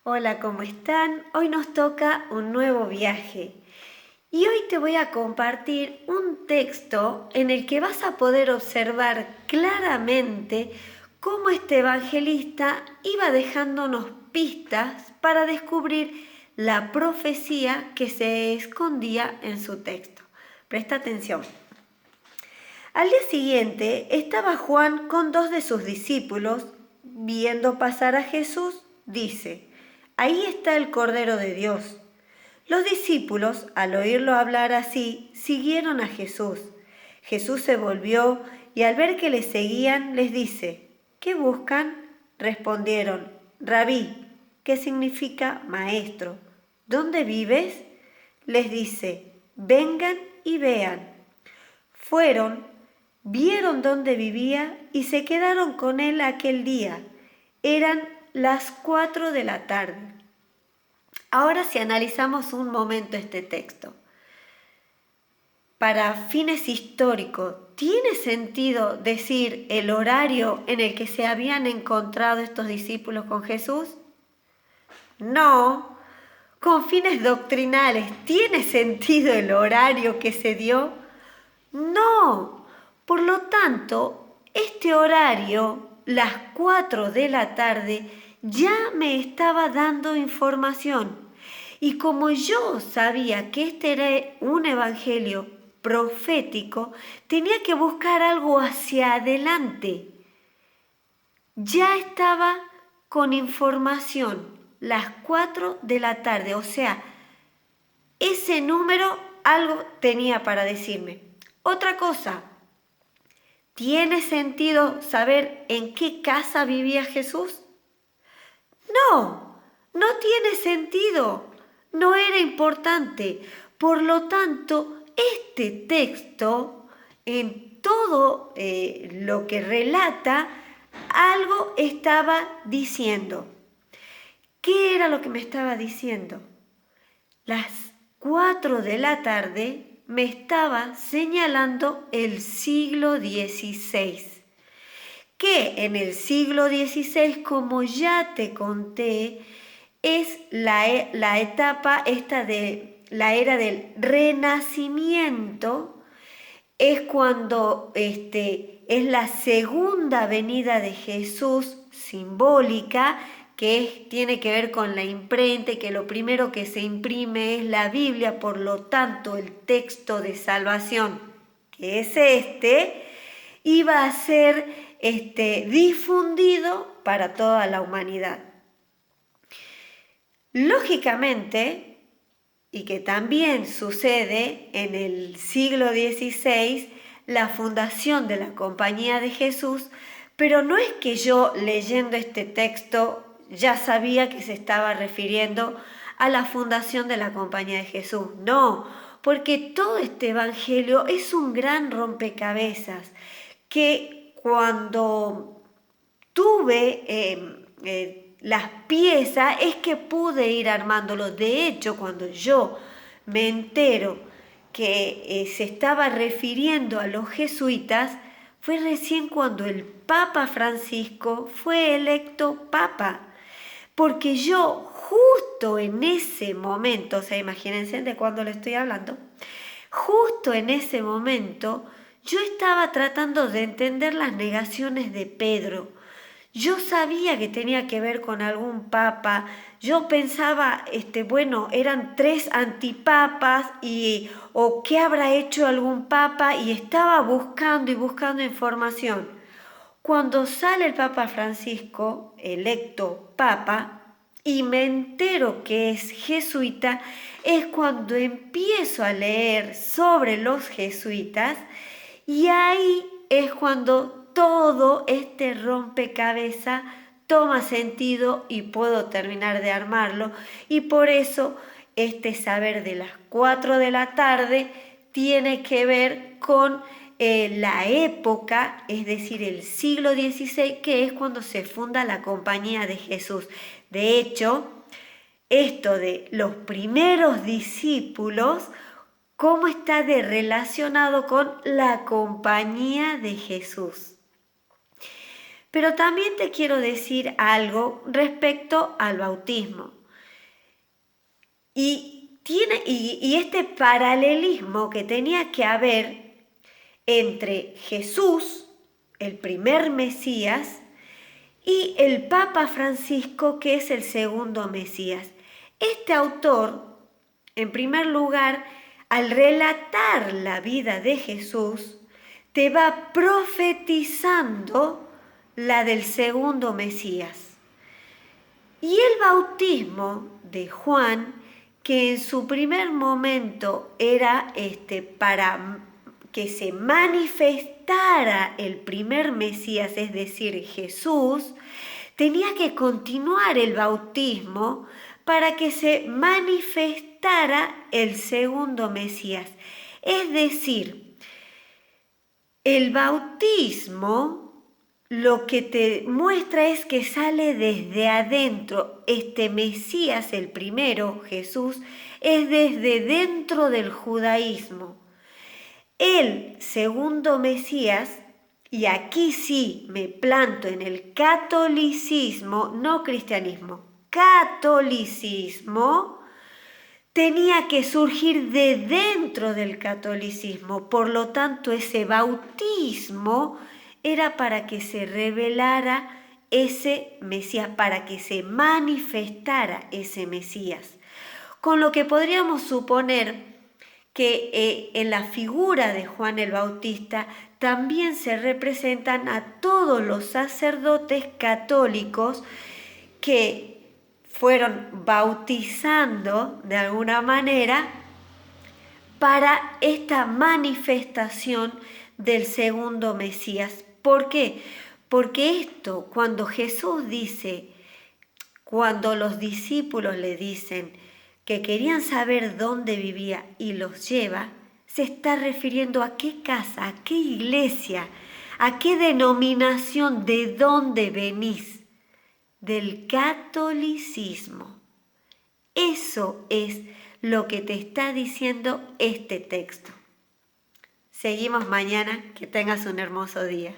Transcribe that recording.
Hola, ¿cómo están? Hoy nos toca un nuevo viaje y hoy te voy a compartir un texto en el que vas a poder observar claramente cómo este evangelista iba dejándonos pistas para descubrir la profecía que se escondía en su texto. Presta atención. Al día siguiente estaba Juan con dos de sus discípulos. Viendo pasar a Jesús, dice: «Ahí está el Cordero de Dios». Los discípulos, al oírlo hablar así, siguieron a Jesús. Jesús se volvió y al ver que le seguían, les dice: «¿Qué buscan?». Respondieron: «Rabí», que significa maestro. «¿Dónde vives?». Les dice: «Vengan y vean». Fueron, vieron dónde vivía y se quedaron con él aquel día. Eran las 4 de la tarde. Ahora, si analizamos un momento este texto, para fines históricos, ¿tiene sentido decir el horario en el que se habían encontrado estos discípulos con Jesús? No. Con fines doctrinales, ¿tiene sentido el horario que se dio? No. Por lo tanto, este horario, las 4 de la tarde, ya me estaba dando información. Y como yo sabía que este era un evangelio profético, tenía que buscar algo hacia adelante. Ya estaba con información, las 4 de la tarde, o sea, ese número algo tenía para decirme. Otra cosa, ¿tiene sentido saber en qué casa vivía Jesús? No, no tiene sentido, no era importante. Por lo tanto, este texto, en todo lo que relata, algo estaba diciendo. ¿Qué era lo que me estaba diciendo? Las 4 de la tarde me estaba señalando el siglo XVI, que en el siglo XVI, como ya te conté, es la etapa esta de la era del Renacimiento. Es cuando es la segunda venida de Jesús simbólica, que tiene que ver con la imprenta y que lo primero que se imprime es la Biblia. Por lo tanto, el texto de salvación, que es iba a ser difundido para toda la humanidad. Lógicamente, y que también sucede en el siglo XVI, la fundación de la Compañía de Jesús, pero no es que yo leyendo este texto ya sabía que se estaba refiriendo a la fundación de la Compañía de Jesús, no, porque todo este evangelio es un gran rompecabezas que cuando tuve las piezas es que pude ir armándolo. De hecho, cuando yo me entero que se estaba refiriendo a los jesuitas, fue recién cuando el Papa Francisco fue electo Papa. Porque yo justo en ese momento, o sea, imagínense de cuándo le estoy hablando, justo en ese momento yo estaba tratando de entender las negaciones de Pedro. Yo sabía que tenía que ver con algún papa. Yo pensaba, bueno, eran 3 antipapas o qué habrá hecho algún papa, y estaba buscando y buscando información. Cuando sale el Papa Francisco, electo papa, y me entero que es jesuita, es cuando empiezo a leer sobre los jesuitas, y ahí es cuando todo este rompecabezas toma sentido y puedo terminar de armarlo. Y por eso este saber de las 4 de la tarde tiene que ver con la época, es decir, el siglo XVI, que es cuando se funda la Compañía de Jesús. De hecho, esto de los primeros discípulos, ¿cómo está relacionado con la Compañía de Jesús? Pero también te quiero decir algo respecto al bautismo. Y este paralelismo que tenía que haber entre Jesús, el primer Mesías, y el Papa Francisco, que es el segundo Mesías. Este autor, en primer lugar, al relatar la vida de Jesús, te va profetizando la del segundo Mesías. Y el bautismo de Juan, que en su primer momento era para que se manifestara el primer Mesías, es decir, Jesús, tenía que continuar el bautismo para que se manifestara el segundo Mesías. Es decir, el bautismo lo que te muestra es que sale desde adentro. Este Mesías, el primero, Jesús, es desde dentro del judaísmo. El segundo Mesías, y aquí sí me planto en el catolicismo, no cristianismo, catolicismo, tenía que surgir de dentro del catolicismo. Por lo tanto, ese bautismo era para que se revelara ese Mesías, para que se manifestara ese Mesías. Con lo que podríamos suponer que en la figura de Juan el Bautista también se representan a todos los sacerdotes católicos que fueron bautizando de alguna manera para esta manifestación del segundo Mesías. ¿Por qué? Porque esto, cuando Jesús dice, cuando los discípulos le dicen que querían saber dónde vivía y los lleva, se está refiriendo a qué casa, a qué iglesia, a qué denominación, de dónde venís, del catolicismo. Eso es lo que te está diciendo este texto. Seguimos mañana, que tengas un hermoso día.